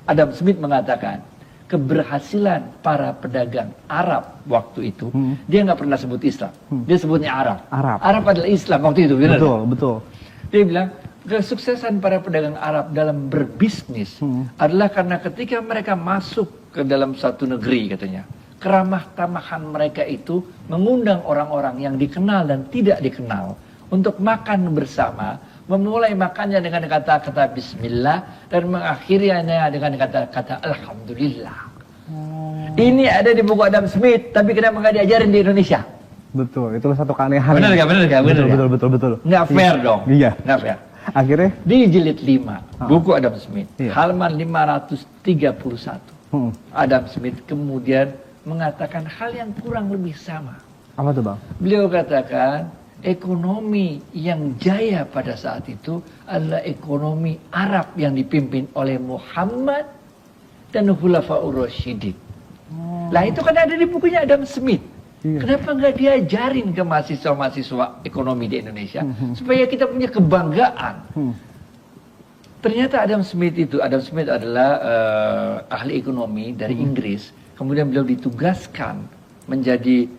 Adam Smith mengatakan keberhasilan para pedagang Arab waktu itu, dia nggak pernah sebut Islam, dia sebutnya Arab. Arab adalah Islam waktu itu, benar? Betul. Dia bilang kesuksesan para pedagang Arab dalam berbisnis adalah karena ketika mereka masuk ke dalam satu negeri, katanya, keramah tamahan mereka itu mengundang orang-orang yang dikenal dan tidak dikenal untuk makan bersama, memulai makannya dengan kata-kata Bismillah dan mengakhirinya dengan kata-kata Alhamdulillah. Ini ada di buku Adam Smith, tapi kenapa nggak diajarin di Indonesia? Betul, itu satu keanehan. Benar nggak? Betul. Nggak fair dong. Iya. Nggak fair. Akhirnya di jilid 5 buku Adam Smith, halaman 531, Adam Smith kemudian mengatakan hal yang kurang lebih sama. Apa tuh, Bang? Beliau katakan ekonomi yang jaya pada saat itu adalah ekonomi Arab yang dipimpin oleh Muhammad dan Khulafaur Rasyidin. Lah itu kan ada di bukunya Adam Smith. Kenapa nggak diajarin ke mahasiswa-mahasiswa ekonomi di Indonesia supaya kita punya kebanggaan? Ternyata Adam Smith adalah ahli ekonomi dari Inggris. Kemudian beliau ditugaskan menjadi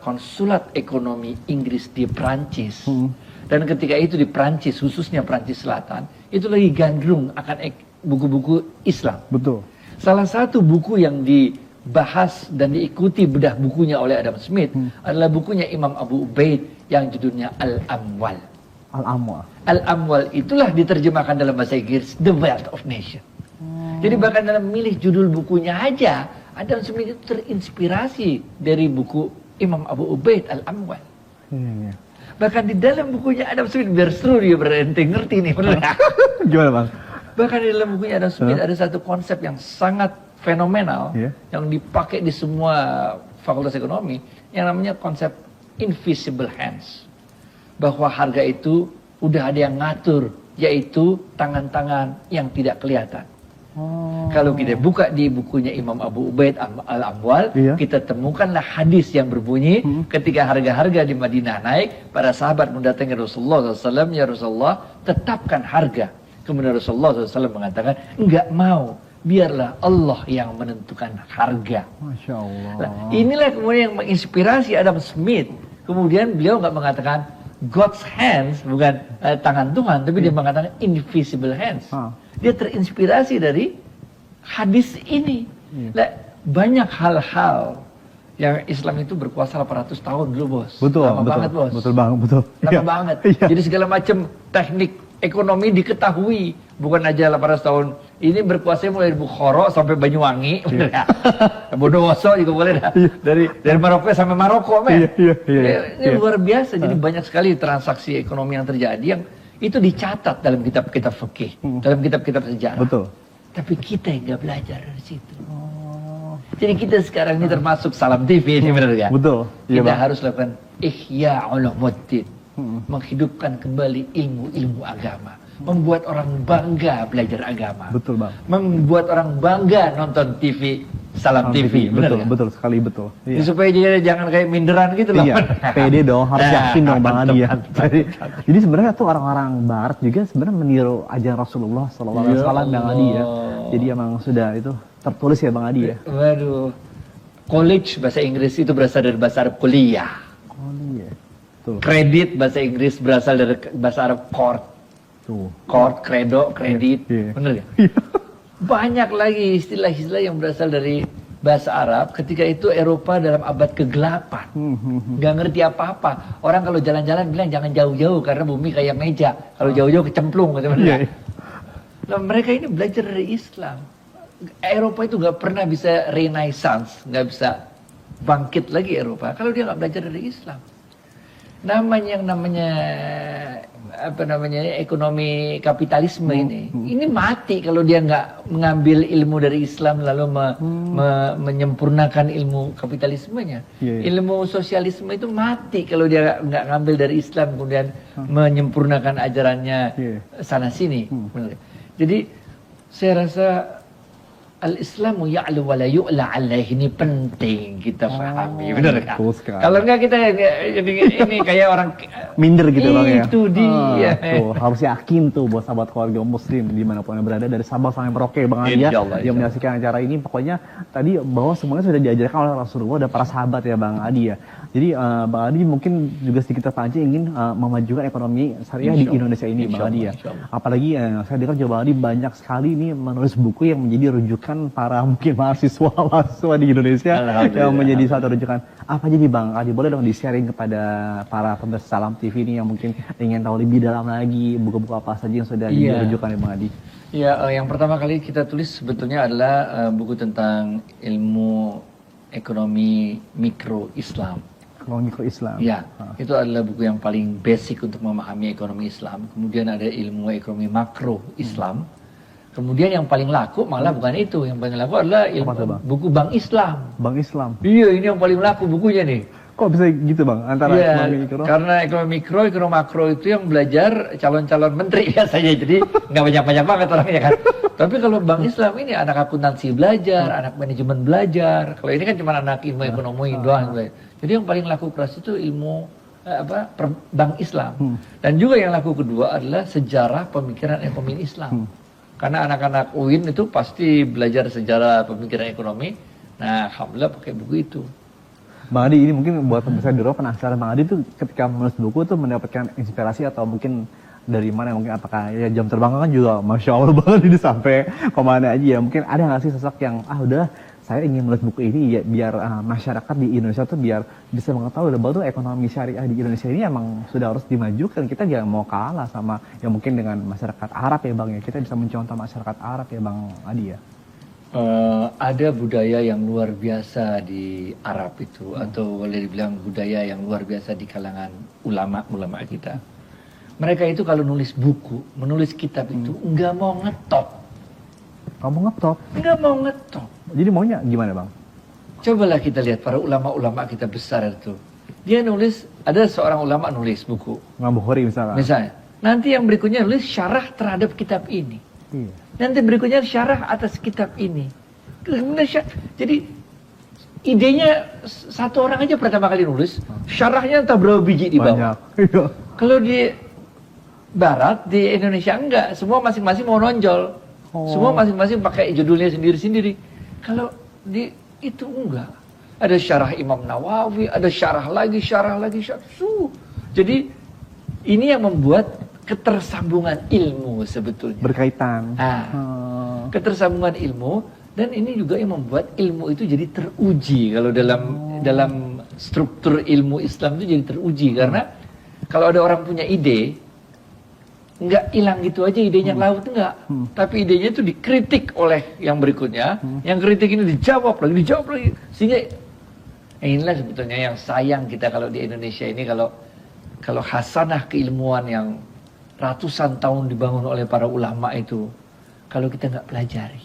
konsulat ekonomi Inggris di Prancis. Dan ketika itu di Prancis, khususnya Prancis Selatan, itu lagi gandrung akan buku-buku Islam. Betul. Salah satu buku yang dibahas dan diikuti bedah bukunya oleh Adam Smith adalah bukunya Imam Abu Ubaid yang judulnya Al-Amwal. Al-Amwal itulah diterjemahkan dalam bahasa Inggris The Wealth of Nations. Jadi bahkan dalam memilih judul bukunya aja, Adam Smith itu terinspirasi dari buku Imam Abu Ubaid Al-Amwal. Bahkan di dalam bukunya Adam Smith, biar seru dia berhenti ngerti nih. Gimana, Bang? Bahkan di dalam bukunya Adam Smith ada satu konsep yang sangat fenomenal yang dipakai di semua fakultas ekonomi yang namanya konsep invisible hands. Bahwa harga itu udah ada yang ngatur, yaitu tangan-tangan yang tidak kelihatan. Kalau kita buka di bukunya Imam Abu Ubaid Al-Amwal, kita temukanlah hadis yang berbunyi ketika harga-harga di Madinah naik, para sahabat mendatangi Rasulullah SAW, ya Rasulullah, tetapkan harga. Kemudian Rasulullah SAW mengatakan, enggak mau, biarlah Allah yang menentukan harga. Masya Allah. Nah, inilah kemudian yang menginspirasi Adam Smith. Kemudian beliau nggak mengatakan God's hands, bukan tangan Tuhan, tapi dia mengatakan invisible hands. Dia terinspirasi dari hadis ini. Nah, banyak hal-hal yang Islam itu berkuasa 800 tahun dulu, Bos. Lama banget, Bos. Lama banget. Jadi segala macam teknik ekonomi diketahui. Bukan aja 800 tahun. Ini berkuasa mulai dari Bukhara sampai Banyuwangi. Bondowoso juga boleh dah. Dari Maroko sampai Maroko, men. Ini luar biasa. Jadi banyak sekali transaksi ekonomi yang terjadi yang itu dicatat dalam kitab-kitab fikih, dalam kitab-kitab sejarah. Tapi kita yang nggak belajar dari situ. Jadi kita sekarang ini termasuk Salam TV ini, benar nggak? Kita harus lakukan Ihya Ulumuddin, menghidupkan kembali ilmu-ilmu agama, membuat orang bangga belajar agama, membuat orang bangga nonton TV Salam TV, betul sekali. Jadi supaya dia jangan kayak minderan gitu loh. Pede dong, harus yakin dong Bang Adi ya. Jadi sebenarnya tuh orang-orang Barat juga sebenarnya meniru ajaran Rasulullah SAW, Bang Adi ya. Jadi emang sudah itu tertulis ya Bang Adi ya. Waduh, college bahasa Inggris itu berasal dari bahasa Arab kuliah. Kredit bahasa Inggris berasal dari bahasa Arab court. Court, credo, kredit, bener ya? Banyak lagi istilah-istilah yang berasal dari bahasa Arab. Ketika itu Eropa dalam abad ke-8 nggak ngerti apa-apa. Orang kalau jalan-jalan bilang jangan jauh-jauh karena bumi kayak meja. Kalau jauh-jauh kecemplung gitu. Nah, mereka ini belajar dari Islam. Eropa itu nggak pernah bisa renaissance, nggak bisa bangkit lagi Eropa kalau dia nggak belajar dari Islam. Namanya ekonomi kapitalisme ini mati kalau dia nggak mengambil ilmu dari Islam lalu menyempurnakan ilmu kapitalismenya. Ilmu sosialisme itu mati kalau dia nggak ngambil dari Islam kemudian menyempurnakan ajarannya sana sini. Jadi saya rasa Al-Islamu ya'lu wa la yu'la alaih, ini penting kita pahami, benar kan? betul sekali. Kalau enggak kita jadi ini kayak orang Minder gitu Bang ya. Itu dia. Tuh, harus yakin tuh buat sahabat keluarga muslim dimanapun yang berada, dari Sabang sampai Merauke Bang Adi ya, Insyaallah, yang menyaksikan acara ini. Pokoknya tadi bahwa semuanya sudah diajarkan oleh Rasulullah dan para sahabat ya Bang Adi ya. Jadi Bang Adi mungkin juga sedikit terpancing ingin memajukan ekonomi syariah di Indonesia ini Bang Adi ya. Apalagi saya dengar juga Bang Adi banyak sekali ini menulis buku yang menjadi rujukan para mungkin mahasiswa di Indonesia yang menjadi suatu rujukan. Apa jadi Bang Adi, boleh dong di-sharing kepada para pemirsa Salam TV ini yang mungkin ingin tahu lebih dalam lagi buku-buku apa saja yang sudah dirujukan ya Bang Adi? Ya, yang pertama kali kita tulis sebetulnya adalah buku tentang ilmu ekonomi mikro Islam. Ekonomi mikro Islam. Ya, itu adalah buku yang paling basic untuk memahami ekonomi Islam. Kemudian ada ilmu ekonomi makro Islam. Kemudian yang paling laku malah bukan itu, yang paling laku adalah buku Bank Islam. Bank Islam. Iya, ini yang paling laku bukunya nih. Kok bisa gitu Bang, antara ekonomi mikro? Karena ekonomi mikro, ekonomi makro itu yang belajar calon-calon menteri biasanya, jadi nggak banyak-banyak banget orangnya kan. Tapi kalau Bank Islam ini anak akuntansi belajar, anak manajemen belajar. Kalau ini kan cuma anak ilmu ekonomi doang. Jadi yang paling laku keras itu ilmu Bank Islam. Dan juga yang laku kedua adalah sejarah pemikiran ekonomi Islam. Karena anak-anak UIN itu pasti belajar sejarah pemikiran ekonomi. Nah, alhamdulillah pakai buku itu. Bang Adi, ini mungkin buat pemirsa di rumah penasaran, Bang Adi tuh ketika menulis buku tuh mendapatkan inspirasi atau mungkin dari mana? Mungkin apakah ya jam terbang kan juga Masya Allah banget ini sampai kemana aja ya. Mungkin ada nggak sih sosok yang udah saya ingin menulis buku ini ya, biar masyarakat di Indonesia tuh biar bisa mengetahui bahwa tuh ekonomi syariah di Indonesia ini emang sudah harus dimajukan. Kita jangan mau kalah sama yang mungkin dengan masyarakat Arab ya Bang ya. Kita bisa mencontoh masyarakat Arab ya Bang Adi ya. Ada budaya yang luar biasa di Arab itu, atau boleh dibilang budaya yang luar biasa di kalangan ulama-ulama kita. Mereka itu kalau nulis buku, menulis kitab itu nggak mau ngetop. Kamu ngetop? Nggak mau ngetop. Jadi maunya gimana Bang? Cobalah kita lihat para ulama-ulama kita besar itu. Dia nulis, ada seorang ulama nulis buku. Imam Bukhari misalnya. Misalnya. Nanti yang berikutnya nulis syarah terhadap kitab ini. Iya. Nanti berikutnya syarah atas kitab ini. Jadi idenya satu orang aja pertama kali nulis, syarahnya entah berapa biji di bawah. Banyak. Kalau di Barat, di Indonesia enggak. Semua masing-masing mau nonjol. Semua masing-masing pakai judulnya sendiri-sendiri. Kalau di itu enggak. Ada syarah Imam Nawawi, ada syarah lagi. Jadi ini yang membuat ketersambungan ilmu sebetulnya. Berkaitan. Ketersambungan ilmu, dan ini juga yang membuat ilmu itu jadi teruji. Kalau dalam struktur ilmu Islam itu jadi teruji, karena kalau ada orang punya ide, nggak hilang gitu aja idenya laut, enggak. Tapi idenya itu dikritik oleh yang berikutnya, yang kritik ini dijawab lagi. Sehingga inilah sebetulnya yang sayang kita kalau di Indonesia ini, kalau hasanah keilmuan yang ratusan tahun dibangun oleh para ulama itu, kalau kita nggak pelajari.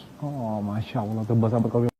Masya Allah, tuh sahabat